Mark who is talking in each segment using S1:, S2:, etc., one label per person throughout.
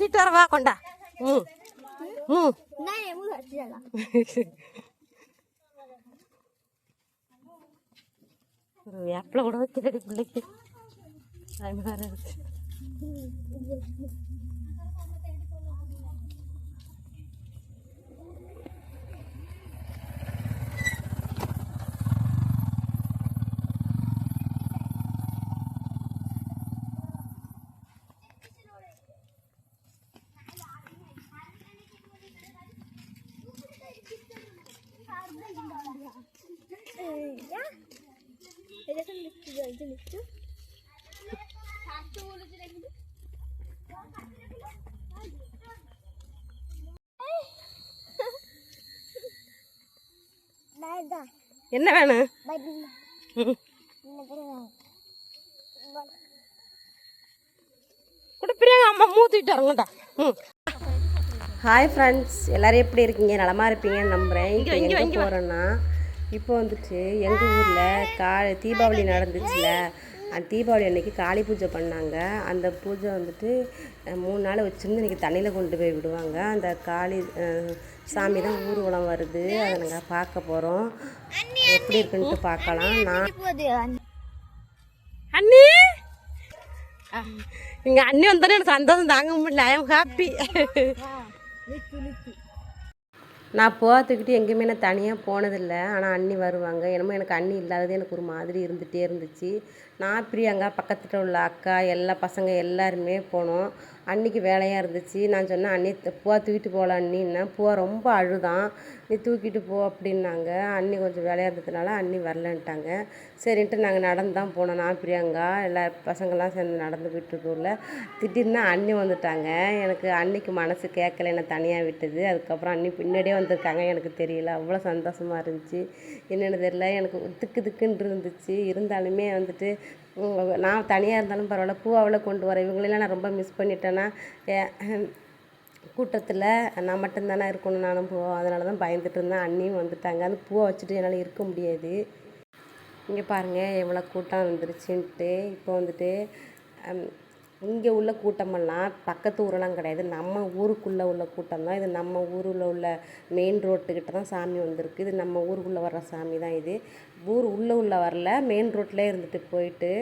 S1: சீட்டு வர வா கொண்டா. வேப்பில கூட வைக்கிறடி பிள்ளைக்கு. என்ன வேணும்? குடிப்பிரியாங்க அம்மா மூத்திட்டு வரங்கடா. ஹாய் ஃப்ரெண்ட்ஸ், எல்லோரும் எப்படி இருக்கீங்க? நலமாக இருப்பீங்கன்னு நம்புகிறேன். இப்போ எங்கே போகிறோன்னா, இப்போ வந்துட்டு எங்கள் ஊரில் தீபாவளி நடந்துச்சுல, அந்த தீபாவளி அன்றைக்கி காளி பூஜை பண்ணாங்க. அந்த பூஜை வந்துட்டு 3 நாள் வச்சுருந்து இன்றைக்கி தண்ணியில் கொண்டு போய் விடுவாங்க. அந்த காளி சாமி தான் ஊர்வலம் வருது. அதை நாங்கள் பார்க்க போகிறோம். எப்படி இருக்குன்ட்டு பார்க்கலாம். அண்ணி எங்கள் அண்ணி வந்தானே எனக்கு சந்தோஷம் தாங்க முடியல. I am happy. நான் போகிறதுக்கிட்டு எங்கேயுமே நான் தனியாக போனதில்லை. ஆனால் அண்ணி வருவாங்க. என்னமோ எனக்கு அண்ணி இல்லாதது எனக்கு ஒரு மாதிரி இருந்துகிட்டே இருந்துச்சு. நான் பிரியாங்க பக்கத்தில் உள்ள அக்கா எல்லா பசங்க எல்லாருமே போனோம். அன்றைக்கி வேலையாக இருந்துச்சு. நான் சொன்னேன், அண்ணி பூவா தூக்கிட்டு போகலாம் அண்ணின்னா. பூவா ரொம்ப அழுதான், நீ தூக்கிட்டு போ அப்படின்னாங்க. அண்ணி கொஞ்சம் வேலையாக இருந்ததுனால அண்ணி வரலன்ட்டாங்க. சரின்ட்டு நாங்கள் நடந்து தான் போனோம். நான் பிரியாங்கா எல்லா பசங்கள்லாம் சேர்ந்து நடந்து போயிட்டுருக்கோம்ல, திடீர்னு அண்ணி வந்துட்டாங்க. எனக்கு அன்னைக்கு மனசு கேட்கல, என்னை தனியாக விட்டது. அதுக்கப்புறம் அண்ணி பின்னாடியே வந்திருக்காங்க. எனக்கு தெரியல, அவ்வளோ சந்தோஷமாக இருந்துச்சு. என்னென்னு தெரியல, எனக்கு திக்குன்னு இருந்துச்சு. இருந்தாலுமே வந்துட்டு நான் தனியாக இருந்தாலும் பரவாயில்ல, பூவாவில் கொண்டு வர இவங்களெல்லாம் நான் ரொம்ப மிஸ் பண்ணிட்டேன்னா, கூட்டத்தில் நான் மட்டும்தானே இருக்கணும், நானும் பூவா. அதனால தான் பயந்துட்டு இருந்தேன். அண்ணியும் வந்துட்டாங்க. அந்த பூவை வச்சுட்டு என்னால் இருக்க முடியாது. இங்கே பாருங்கள் எவ்வளோ கூட்டம் வந்துருச்சுன்ட்டு. இப்போ வந்துட்டு இங்கே உள்ள கூட்டமெல்லாம் பக்கத்து ஊரெல்லாம் கிடையாது, நம்ம ஊருக்குள்ளே உள்ள கூட்டம் தான் இது. நம்ம ஊரில் உள்ள மெயின் ரோட்டுக்கிட்ட தான் சாமி வந்திருக்கு. இது நம்ம ஊருக்குள்ளே வர்ற சாமி தான் இது. ஊர் உள்ள வரல, மெயின் ரோட்லேயே இருந்துட்டு போயிட்டு.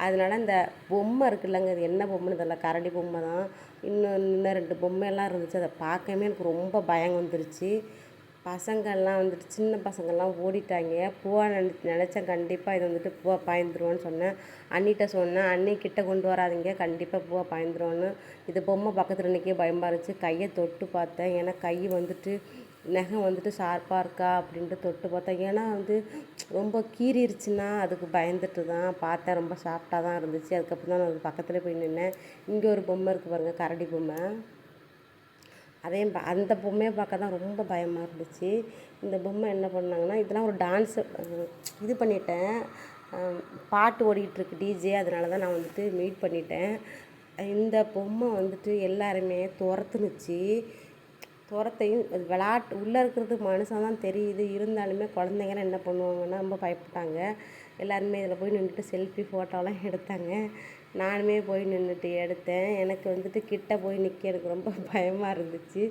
S1: அதனால இந்த பொம்மை இருக்குல்லங்க, இது என்ன பொம்மைன்னு தெரியல, கரடி பொம்மை தான். இன்னும் 2 பொம்மையெல்லாம் இருந்துச்சு. அதை பார்க்கவே எனக்கு ரொம்ப பயம் வந்துருச்சு. பசங்கள்லாம் வந்துட்டு சின்ன பசங்கள்லாம் ஓடிட்டாங்க. பூவா நினச்சேன் கண்டிப்பாக இது வந்துட்டு பூவா பாய்ந்துருவோன்னு சொன்னேன். அண்ணிகிட்ட சொன்னேன், அண்ணி கிட்ட கொண்டு வராதிங்க, கண்டிப்பாக பூவா பாய்ந்துருவோன்னு. இது பொம்மை பக்கத்தில் நிற்க பயமாக இருந்துச்சு. கையை தொட்டு பார்த்தேன், ஏன்னா கை வந்துட்டு நகம் வந்துட்டு ஷார்ப்பாக இருக்கா அப்படின்ட்டு தொட்டு பார்த்தேன். ஏன்னா ரொம்ப கீறிடுச்சுன்னா அதுக்கு பயந்துட்டு தான் பார்த்தேன். ரொம்ப சாஃப்டாக தான் இருந்துச்சு. அதுக்கப்புறம் தான் நான் அது பக்கத்தில் போய் நின்னேன். இங்கே ஒரு பொம்மை இருக்குது பாருங்கள், கரடி பொம்மை. அதையும் அந்த பொம்மையை பார்க்க தான் ரொம்ப பயமாக இருந்துச்சு. இந்த பொம்மை என்ன பண்ணாங்கன்னா, இதெல்லாம் ஒரு டான்ஸு இது பண்ணிட்டேன். பாட்டு ஓடிக்கிட்டுருக்கு டிஜே, அதனால தான் நான் வந்துட்டு மீட் பண்ணிட்டேன். இந்த பொம்மை வந்துட்டு எல்லாருமே துரத்துனுச்சு. துரத்தையும் உள்ளே இருக்கிறது மனுஷன் தான் தெரியுது. இருந்தாலுமே குழந்தைங்கலாம் என்ன பண்ணுவாங்கன்னா ரொம்ப பயப்பட்டாங்க. எல்லாருமே இதில் போய் நின்றுட்டு செல்ஃபி ஃபோட்டோலாம் எடுத்தாங்க. நானுமே போய் நின்றுட்டு எடுத்தேன். எனக்கு வந்துட்டு கிட்ட போய் நிற்க எனக்கு ரொம்ப பயமாக இருந்துச்சு.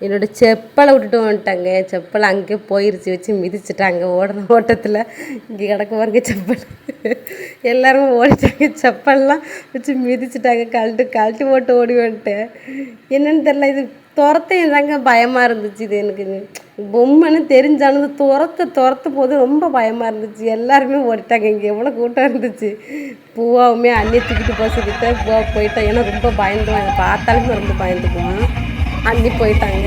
S1: என்னோடய செப்பலை விட்டுட்டு வந்துட்டாங்க. செப்பல் அங்கே போயிருச்சு, வச்சு மிதிச்சிட்டாங்க ஓடுற ஓட்டத்தில். இங்கே கிடக்க பாருங்க செப்பல். எல்லாருமே ஓடிட்டாங்க, செப்பல்லாம் வச்சு மிதிச்சிட்டாங்க. கழட்டி போட்டு ஓடி வந்துட்டேன். என்னன்னு தெரில, இது துரத்தையும் தாங்க பயமாக இருந்துச்சு. இது எனக்கு பொம்மைன்னு தெரிஞ்சாலும் துரத்த போது ரொம்ப பயமாக இருந்துச்சு. எல்லாருமே ஓடிட்டாங்க. இங்கே எவ்வளோ கூட்டம் இருந்துச்சு. பூவாவுமே அண்ணியை தூக்கிட்டு போக சொல்லிட்டு பூவா போயிட்டேன். ஏன்னா ரொம்ப பயந்துடும், அதை பார்த்தாலுமே ரொம்ப பயந்துக்குவோம். அண்ணி போயிட்டாங்க.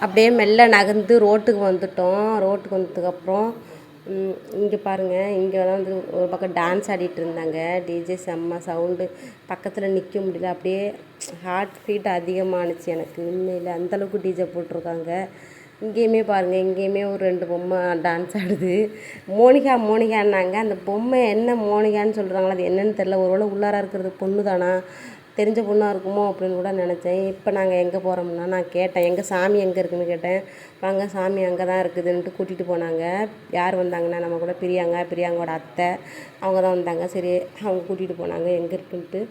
S1: அப்படியே மெல்ல நகர்ந்து ரோட்டுக்கு வந்துட்டோம். ரோட்டுக்கு வந்ததுக்கப்புறம் இங்கே பாருங்கள், இங்கே தான் வந்து ஒரு பக்கம் டான்ஸ் ஆடிட்டு இருந்தாங்க. டிஜே செம்ம சவுண்டு, பக்கத்தில் நிற்க முடியல. அப்படியே ஹார்ட் பீட் அதிகமானுச்சு எனக்கு உண்மையில், அந்தளவுக்கு டிஜே போட்டிருக்காங்க. இங்கேயுமே பாருங்கள், இங்கேயுமே ஒரு 2 பொம்மை டான்ஸ் ஆடுது. மோனிகான்னாங்க. அந்த பொம்மை என்ன மோனிகான்னு சொல்கிறாங்களா, அது என்னன்னு தெரில. ஒருவேளை உள்ளார இருக்கிறது பொண்ணு தானா, தெரிஞ்ச பொண்ணாக இருக்குமோ அப்படின்னு கூட நினச்சேன். இப்போ நாங்கள் எங்கே போகிறோம்னா, நான் கேட்டேன் எங்கள் சாமி எங்கே இருக்குதுன்னு கேட்டேன். வாங்க சாமி அங்கே தான் இருக்குதுன்ட்டு கூட்டிகிட்டு போனாங்க. யார் வந்தாங்கன்னா நம்ம கூட பிரியாங்கோட அத்தை அவங்க தான் வந்தாங்க. சரி அவங்க கூட்டிகிட்டு போனாங்க எங்கே இருக்குன்ட்டு.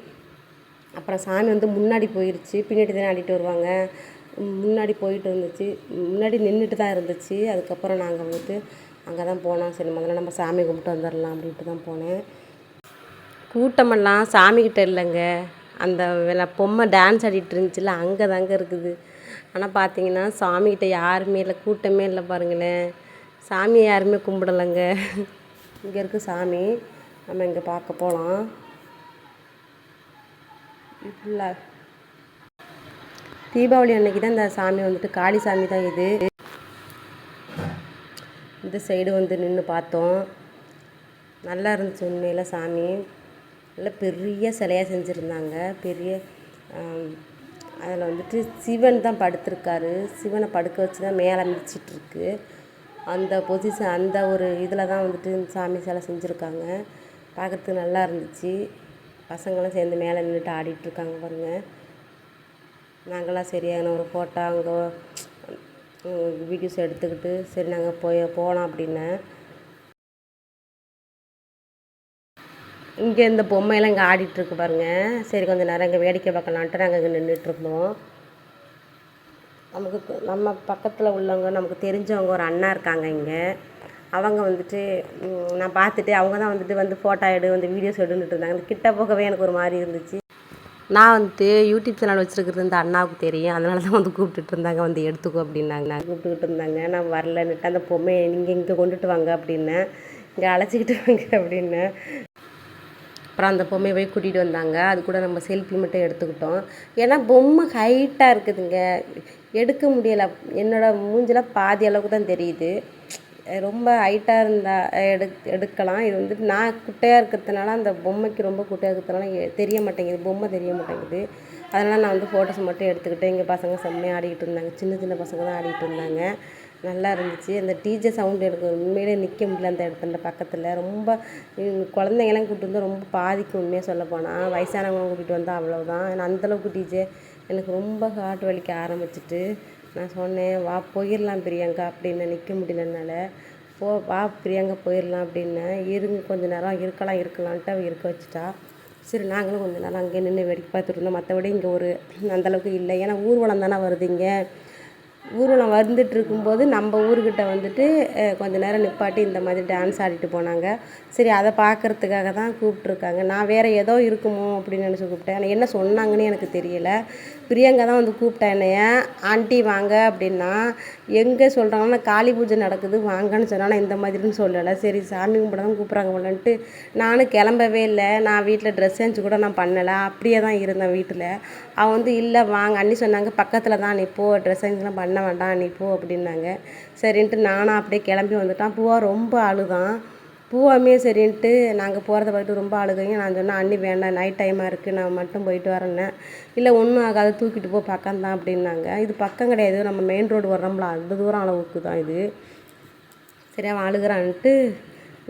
S1: அப்புறம் சாமி வந்து முன்னாடி போயிடுச்சு, பின்னாடி தானே ஆடிட்டு வருவாங்க. முன்னாடி போயிட்டு இருந்துச்சு, முன்னாடி நின்றுட்டு தான் இருந்துச்சு. அதுக்கப்புறம் நாங்கள் வந்துட்டு அங்கே தான் போனோம். சரி முதல்ல நம்ம சாமி கும்பிட்டு வந்துடலாம் அப்படின்ட்டு தான் போனேன். கூட்டமெல்லாம் சாமிக்கிட்ட இல்லைங்க, அந்த பொம்மை டான்ஸ் ஆடிட்டு இருந்துச்சுல அங்கே தாங்க இருக்குது. ஆனால் பார்த்தீங்கன்னா சாமிக்கிட்ட யாருமே இல்லை, கூட்டமே இல்லை பாருங்களேன். சாமியை யாருமே கும்பிடலைங்க. இங்கே இருக்குது சாமி, நம்ம இங்கே பார்க்க போகலாம். இல்லை தீபாவளி அன்னைக்கு தான் இந்த சாமி வந்துட்டு காளி சாமி தான் இது. இந்த சைடு வந்து நின்று பார்த்தோம், நல்லா இருந்துச்சு உண்மையில். சாமி நல்ல பெரிய சிலையாக செஞ்சுருந்தாங்க. பெரிய அதில் வந்துட்டு சிவன் தான் படுத்திருக்காரு. சிவனை படுக்க வச்சு தான் மேலே மிதிச்சிட்ருக்கு. அந்த பொசிஷன், அந்த ஒரு இதில் தான் வந்துட்டு சாமி சிலை செஞ்சுருக்காங்க. பார்க்குறதுக்கு நல்லா இருந்துச்சு. பசங்களாம் சேர்ந்து மேலே நின்றுட்டு ஆடிட்டுருக்காங்க பாருங்கள். நாங்களாம் சரியான ஒரு ஃபோட்டோ அங்கே வீடியோஸ் எடுத்துக்கிட்டு சரி நாங்கள் போகலாம் அப்படின்னேன். இங்கே இந்த பொம்மையெல்லாம் இங்கே ஆடிட்டுருக்கு பாருங்கள். சரி கொஞ்சம் நேரம் இங்கே வேடிக்கை பார்க்கலான்ட்டு நாங்கள் இங்கே நின்றுட்டுருந்தோம். நம்ம பக்கத்தில் உள்ளவங்க, நமக்கு தெரிஞ்சவங்க ஒரு அண்ணா இருக்காங்க இங்கே. அவங்க வந்துட்டு நான் பார்த்துட்டு அவங்க தான் வந்துட்டு ஃபோட்டோ வந்து வீடியோஸ் எடுத்துகிட்டு இருந்தாங்க. அந்த கிட்ட போகவே எனக்கு ஒரு மாதிரி இருந்துச்சு. நான் வந்துட்டு யூடியூப் சேனல் வச்சுருக்கிறது இந்த அண்ணாவுக்கு தெரியும், அதனால தான் வந்து கூப்பிட்டுட்டு இருந்தாங்க, வந்து எடுத்துக்கோ அப்படின்னாங்க. நான் கூப்பிட்டுக்கிட்டு இருந்தாங்க. நான் வரலன்னுட்டு அந்த பொம்மையை நீங்கள் இங்கே கொண்டுட்டு வாங்க அப்படின்னேன், இங்கே அழைச்சிக்கிட்டு வாங்க அப்படின்னேன். அப்புறம் அந்த பொம்மையை போய் கூட்டிகிட்டு வந்தாங்க. அது கூட நம்ம செல்ஃபி மட்டும் எடுத்துக்கிட்டோம். ஏன்னா பொம்மை ஹைட்டாக இருக்குதுங்க, எடுக்க முடியலை. என்னோடய மூஞ்சில் பாதி அளவுக்கு தான் தெரியுது. ரொம்ப ஹைட்டாக இருந்தால் எடுக்கலாம். இது வந்துட்டு நான் குட்டையாக இருக்கிறதுனால அந்த பொம்மைக்கு ரொம்ப குட்டையாக இருக்கிறதுனால தெரிய மாட்டேங்குது, பொம்மை தெரிய மாட்டேங்குது. அதனால் நான் வந்து ஃபோட்டோஸ் மட்டும் எடுத்துக்கிட்டேன். இங்கே பசங்க செம்மையாக ஆடிக்கிட்டு இருந்தாங்க, சின்ன சின்ன பசங்க தான் ஆடிக்கிட்டு இருந்தாங்க. நல்லா இருந்துச்சு. அந்த டிஜே சவுண்டு எனக்கு உண்மையிலே நிற்க முடியல அந்த இடத்துல பக்கத்தில். ரொம்ப குழந்தைங்களாம் கூப்பிட்டு வந்து ரொம்ப பாதிக்கும் உண்மையாக சொல்ல போனால். வயசானவங்க கூட்டிகிட்டு வந்தால் அவ்வளோதான். ஏன்னா அந்தளவுக்கு டிஜே எனக்கு ரொம்ப ஹார்ட் வலிக்க ஆரம்பிச்சிட்டு நான் சொன்னேன், வா போயிடலாம் பிரியங்கா அப்படின்னு. நிற்க முடியலனால வா பிரியங்கா போயிடலாம் அப்படின்னேன். கொஞ்சம் நேரம் இருக்கலான்ட்டு அவள் இருக்க வச்சுட்டா. சரி நாங்களும் கொஞ்சம் நேரம் அங்கே நின்று வேடிக்கை பார்த்துட்டு இருந்தோம். மற்றபடி இங்கே ஒரு அந்தளவுக்கு இல்லை. ஏன்னா ஊர்வலம் தானே வருது. இங்கே ஊர்வலம் வந்துட்டு இருக்கும்போது நம்ம ஊர்கிட்ட வந்துட்டு கொஞ்சம் நேரம் நிப்பாட்டி இந்த மாதிரி டான்ஸ் ஆடிட்டு போனாங்க. சரி அதை பார்க்குறதுக்காக தான் கூப்பிட்ருக்காங்க. நான் வேறு ஏதோ இருக்குமோ அப்படின்னு நினச்சி கூப்பிட்டேன். ஆனால் என்ன சொன்னாங்கன்னு எனக்கு தெரியலை. பிரியங்கா தான் வந்து கூப்பிட்டா என்னைய, ஆண்டி வாங்க அப்படின்னா. எங்கே சொல்கிறாங்கன்னா காளி பூஜை நடக்குது வாங்கன்னு சொன்னா, நான் இந்த மாதிரின்னு சொல்லலை. சரி சாமி கும்பிட தான் கூப்பிட்றாங்க போலன்ட்டு நானும் கிளம்பவே இல்லை. நான் வீட்டில் ட்ரெஸ் சேஞ்ச் கூட நான் பண்ணலை, அப்படியே தான் இருந்தேன் வீட்டில். அவன் வந்து இல்லை வாங்க அண்ணி சொன்னாங்க பக்கத்தில் தான் நீ போ, ட்ரெஸ் சேஞ்ச்லாம் பண்ண வேண்டாம் நீ போ அப்படின்னாங்க. சரின்ட்டு நானும் அப்படியே கிளம்பி வந்துட்டான். பூவா ரொம்ப அழுதான். பூவாமே சரின்ட்டு நாங்கள் போகிறத பார்த்துட்டு ரொம்ப அழுகைங்க. நான் சொன்னேன் அண்ணி வேண்டாம் நைட் டைமாக இருக்குது நான் மட்டும் போயிட்டு வரேன்னேன். இல்லை ஒன்றும் ஆகாது தூக்கிட்டு போ பக்கம் தான் அப்படின்னாங்க. இது பக்கம் கிடையாது, நம்ம மெயின் ரோடு வர்றோம்ல அந்த தூரம் அளவுக்கு தான் இது. சரி அவன் அழுகிறான்ட்டு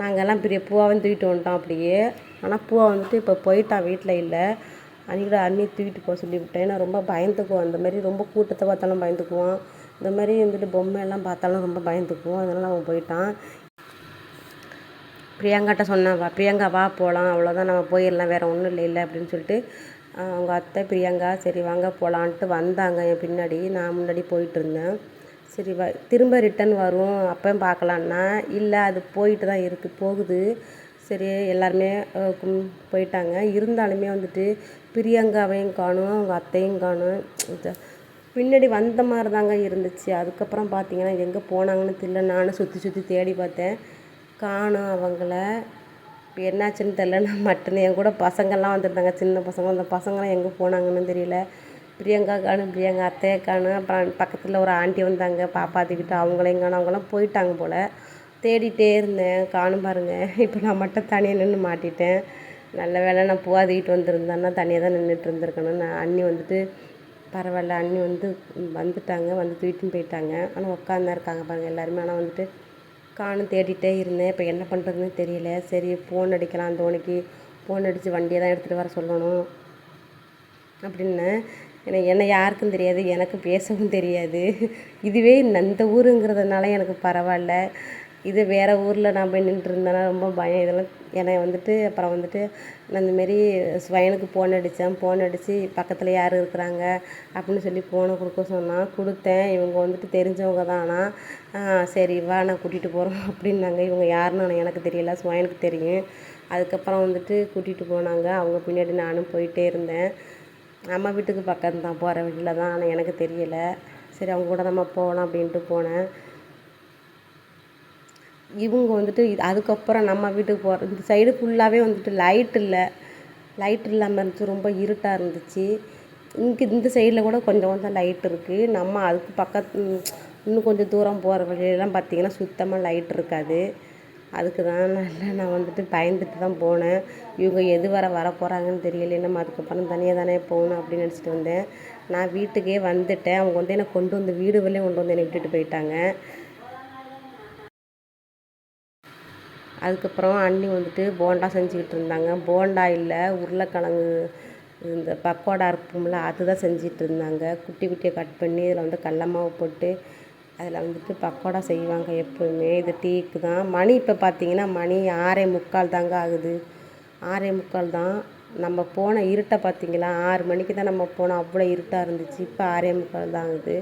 S1: நாங்கள்லாம் பெரிய பூவாவும் தூக்கிட்டு வந்துட்டோம் அப்படியே. ஆனால் பூவா வந்துட்டு இப்போ போயிட்டான், வீட்டில் இல்லை. அன்றைக்கி அண்ணி தூக்கிட்டு போக சொல்லிவிட்டேன். நான் ரொம்ப பயந்துக்குவோம், இந்த மாதிரி ரொம்ப கூட்டத்தை பார்த்தாலும் பயந்துக்குவான், இந்த மாதிரி வந்துட்டு பொம்மையெல்லாம் பார்த்தாலும் ரொம்ப பயந்துக்குவோம். அதனால் அவன் போயிட்டான். பிரியங்காட்ட சொன்னேன் பிரியங்கா வா போகலாம், அவ்வளோதான் நம்ம போயிடலாம், வேறு ஒன்றும் இல்லை அப்படின்னு சொல்லிட்டு அவங்க அத்தை பிரியங்கா சரி வாங்க போகலான்ட்டு வந்தாங்க என் பின்னாடி. நான் முன்னாடி போயிட்டுருந்தேன். சரி திரும்ப ரிட்டன் வரும் அப்போயும் பார்க்கலான்னா, இல்லை அது போயிட்டு தான் போகுது. சரி எல்லாருமே போயிட்டாங்க. இருந்தாலுமே வந்துட்டு பிரியங்காவையும் காணும் அவங்க அத்தையும் காணும். பின்னாடி வந்த மாதிரி தாங்க இருந்துச்சு. அதுக்கப்புறம் பார்த்தீங்கன்னா எங்கே போனாங்கன்னு தெரியல. நானும் சுற்றி சுற்றி தேடி பார்த்தேன், காணும் அவங்கள. இப்போ என்னாச்சுன்னு தெரில. நான் மட்டும் என் கூட பசங்கள்லாம் வந்துருந்தாங்க, சின்ன பசங்க. அந்த பசங்களாம் எங்கே போனாங்கன்னு தெரியல. பிரியங்கா காணும், பிரியங்கா அத்தையை காணும். அப்புறம் பக்கத்தில் ஒரு ஆண்டி வந்தாங்க பாப்பாத்திக்கிட்டு, அவங்களையும் காணும். அவங்களாம் போயிட்டாங்க போல். தேடிகிட்டே இருந்தேன், காணும் பாருங்கள். இப்போ நான் மட்டும் தனியாக நின்று மாட்டிட்டேன். நல்ல வேலை நான் பூவாதிக்கிட்டு வந்திருந்தேன்னா தனியாக தான் நின்றுட்டு இருந்திருக்கணும். நான் அண்ணி வந்துட்டு பரவாயில்ல, அண்ணி வந்துட்டாங்க, வந்து தூக்கிட்டு போயிட்டாங்க. ஆனால் உட்காந்து இருக்காங்க பாருங்கள் எல்லாருமே. ஆனால் வந்துட்டு காணும் தேடிகிட்டே இருந்தேன். இப்போ என்ன பண்ணுறதுன்னு தெரியல. சரி ஃபோன் அடிக்கலாம், தோனிக்கு ஃபோன் அடித்து வண்டியை தான் எடுத்துகிட்டு வர சொல்லணும் அப்படின்னு. என்னை யாருக்கும் தெரியாது, எனக்கு பேசவும் தெரியாது. இதுவே இந்த ஊருங்கிறதுனால எனக்கு பரவாயில்ல. இது வேறு ஊரில் நான் போய் நின்றுருந்தேன்னா ரொம்ப பயம். இதெல்லாம் என்னை வந்துட்டு அப்புறம் வந்துட்டு நான் இந்தமாரி ஸ்வயனுக்கு ஃபோன் அடித்து பக்கத்தில் யார் இருக்கிறாங்க அப்படின்னு சொல்லி ஃபோனை கொடுக்க சொன்னான். கொடுத்தேன். இவங்க வந்துட்டு தெரிஞ்சவங்க தான். ஆனால் சரி வா நான் கூட்டிகிட்டு போகிறோம் அப்படின்னாங்க. இவங்க யாருன்னு எனக்கு தெரியல, ஸ்வயனுக்கு தெரியும். அதுக்கப்புறம் வந்துட்டு கூட்டிகிட்டு போனாங்க. அவங்க பின்னாடி நானும் போயிட்டே இருந்தேன். அம்மா வீட்டுக்கு பக்கம் தான், போகிற வழியில் தான். ஆனால் எனக்கு தெரியலை. சரி அவங்க கூட நம்ம போகலாம் அப்படின்ட்டு போனேன். இவங்க வந்துட்டு அதுக்கப்புறம் நம்ம வீட்டுக்கு போகிற இந்த சைடு ஃபுல்லாகவே வந்துட்டு லைட் இல்லாமல் இருந்துச்சு, ரொம்ப இருட்டாக இருந்துச்சு. இந்த சைடில் கூட கொஞ்சம் லைட் இருக்குது. நம்ம அதுக்கு பக்கத்து இன்னும் கொஞ்சம் தூரம் போகிற வழியெல்லாம் பார்த்திங்கன்னா சுத்தமாக லைட் இருக்காது. அதுக்கு தான் நான் வந்துட்டு பயந்துட்டு தான் போனேன். இவங்க எது வர போகிறாங்கன்னு தெரியல, நம்ம அதுக்கப்புறம் தனியாக தானே போகணும் அப்படின்னு நினச்சிட்டு வந்தேன். நான் வீட்டுக்கே வந்துட்டேன். அவங்க வந்து என்னை கொண்டு வந்து வீடு வரையும் கொண்டு வந்து என்னை விட்டுட்டு போயிட்டாங்க. அதுக்கப்புறம் அண்ணி வந்துட்டு போண்டா செஞ்சுக்கிட்டு இருந்தாங்க. போண்டா இல்லை, உருளைக்கிழங்கு இந்த பக்கோடா இருக்கும்ல அதுதான் செஞ்சிகிட்டு இருந்தாங்க. குட்டி குட்டியாக கட் பண்ணி இதில் வந்து கடல மாவு போட்டு அதில் வந்துட்டு பக்கோடா செய்வாங்க எப்போவுமே. இது டீக்கு தான். மணி இப்போ பார்த்தீங்கன்னா மணி 6:45 தாங்க ஆகுது. 6:45 தான். நம்ம போன இருட்டை பார்த்தீங்களா, 6 மணிக்கு தான் நம்ம போனோம், அவ்வளோ இருட்டாக இருந்துச்சு. இப்போ 6:45 தான் ஆகுது.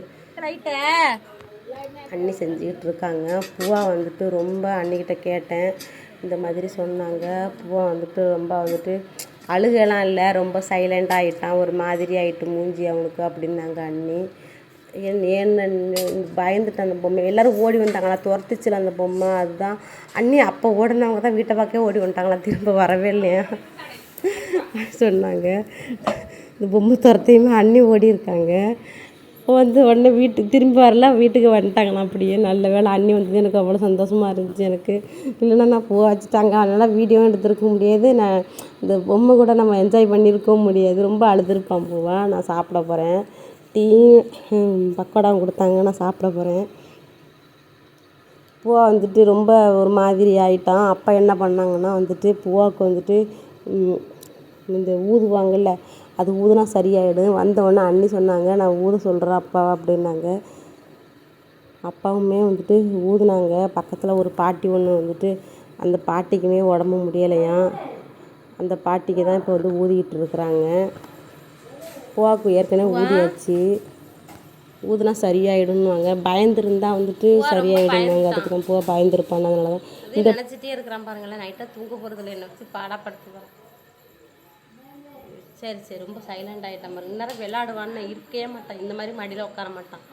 S1: அண்ணி செஞ்சுக்கிட்டு இருக்காங்க. பூவா வந்துட்டு ரொம்ப அண்ணிக்கிட்ட கேட்டேன், இந்த மாதிரி சொன்னாங்க. பூவா வந்துட்டு ரொம்ப வந்துட்டு அழுகலாம் இல்லை, ரொம்ப சைலண்ட் ஆகிட்டான், ஒரு மாதிரி ஆகிட்டு மூஞ்சி அவனுக்கு அப்படின்னாங்க அண்ணி. ஏன்னு பயந்துட்டு அந்த பொம்மை எல்லோரும் ஓடி வந்துட்டாங்களா, துரத்துச்சுல அந்த பொம்மை. அதுதான் அண்ணி அப்போ ஓடினவங்க தான் வீட்டை பார்க்கவே ஓடி வந்துட்டாங்களா, திரும்ப வரவே இல்லையா சொன்னாங்க. இந்த பொம்மை துரத்தையுமே அண்ணி ஓடி இருக்காங்க. உடனே வீட்டுக்கு திரும்பி வரல, வீட்டுக்கு வந்துட்டாங்களாம் அப்படியே. நல்ல வேலை அண்ணி வந்தது எனக்கு அவ்வளோ சந்தோஷமாக இருந்துச்சு எனக்கு. இல்லைன்னா நான் பூ வச்சுட்டாங்க, அதனால் வீடியோவும் எடுத்துருக்க முடியாது, நான் இந்த பொம்மை கூட நம்ம என்ஜாய் பண்ணியிருக்கவும் முடியாது. ரொம்ப அழுதுருப்பான் பூவா. நான் சாப்பிட போகிறேன். டீ பக்கோடாவும் கொடுத்தாங்க, நான் சாப்பிட போகிறேன். பூவா வந்துட்டு ரொம்ப ஒரு மாதிரி ஆகிட்டான். அப்பா என்ன பண்ணாங்கன்னா வந்துட்டு பூவாவுக்கு வந்துட்டு இந்த ஊதுவாங்கல்ல, அது ஊதுனா சரியாயிடும். வந்தோடனே அண்ணி சொன்னாங்க, நான் ஊத சொல்கிறேன் அப்பா அப்படின்னாங்க. அப்பாவுமே வந்துட்டு ஊதுனாங்க. பக்கத்தில் ஒரு பாட்டி ஒன்று வந்துட்டு அந்த பாட்டிக்குமே உடம்பு முடியலையாம். அந்த பாட்டிக்கு தான் இப்போ வந்து ஊதிக்கிட்டு இருக்கிறாங்க. பூவாவுக்கு ஏற்கனவே ஊதியாச்சு. ஊதுனா சரியாயிடும்னுவாங்க. பயந்துருந்தா வந்துட்டு சரியாயிடும்னாங்க. அதுக்கு தான் பூவா பயந்துருப்பாங்க. அதனால தான் இந்த நினச்சிட்டே இருக்கிறான் பாருங்களேன். நைட்டாக தூங்க போகிறதில்ல, என்னை வச்சு பாடப்படுத்துவான். சரி சரி, ரொம்ப சைலண்ட் ஆகிட்டான் பாருங்க. இந்நேரம் விளாடுவான்னு இருக்கவே மாட்டான், இந்த மாதிரி மடியில் உட்கார மாட்டான்.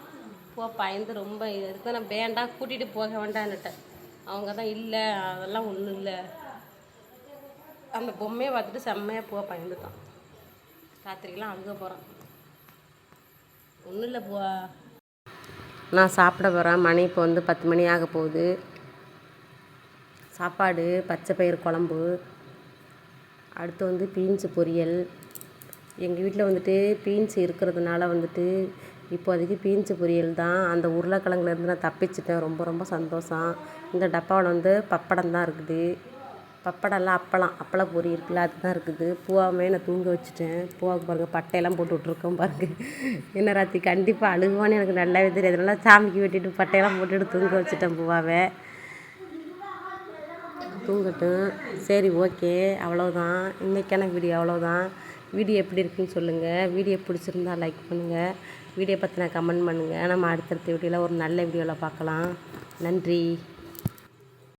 S1: போ பயந்து ரொம்ப இதுக்கு நான் வேண்டாம் கூட்டிகிட்டு போக வேண்டான்னுட்டேன். அவங்க தான் இல்லை அதெல்லாம் ஒன்றும் இல்லை, அந்த பொம்மையை பார்த்துட்டு செம்மையாக பூவை பயந்துட்டான். ராத்திரிக்கெலாம் அழுக போகிறான். ஒன்றும் இல்லை பூவா. நான் சாப்பிட போகிறேன். மணி இப்போ வந்து 10 மணி ஆக போகுது. சாப்பாடு பச்சை பயிறு குழம்பு, அடுத்து வந்து பீன்ஸு பொரியல். எங்கள் வீட்டில் வந்துட்டு பீன்ஸ் இருக்கிறதுனால வந்துட்டு இப்போதைக்கு பீன்ஸு பொரியல் தான். அந்த உருளைக்கிழங்குலேருந்து நான் தப்பிச்சிட்டேன், ரொம்ப ரொம்ப சந்தோஷம். இந்த டப்பாவில் வந்து பப்படம் தான் இருக்குது. பப்படம்லாம் அப்பள பொரி இருக்குல்ல, அதுதான் இருக்குது. பூவாமே நான் தூங்க வச்சுட்டேன். பூவாவுக்கு பாருங்கள் பட்டையெல்லாம் போட்டு விட்ருக்கோம் பாருங்கள். என்ன ராத்திரி கண்டிப்பாக அழுகுவான்னு எனக்கு நல்லாவே தெரியாது. அதனால சாமிக்கு வெட்டிட்டு பட்டையெல்லாம் போட்டுட்டு தூங்க வச்சுட்டேன் பூவாவை. தூங்கட்டும். சரி ஓகே, அவ்வளோதான் இன்றைக்கான வீடியோ, அவ்வளோதான். வீடியோ எப்படி இருக்குன்னு சொல்லுங்கள். வீடியோ பிடிச்சிருந்தா லைக் பண்ணுங்கள். வீடியோ பற்றின கமெண்ட் பண்ணுங்கள். நம்ம அடுத்தடுத்த வீடியோவில் ஒரு நல்ல வீடியோவில் பார்க்கலாம். நன்றி.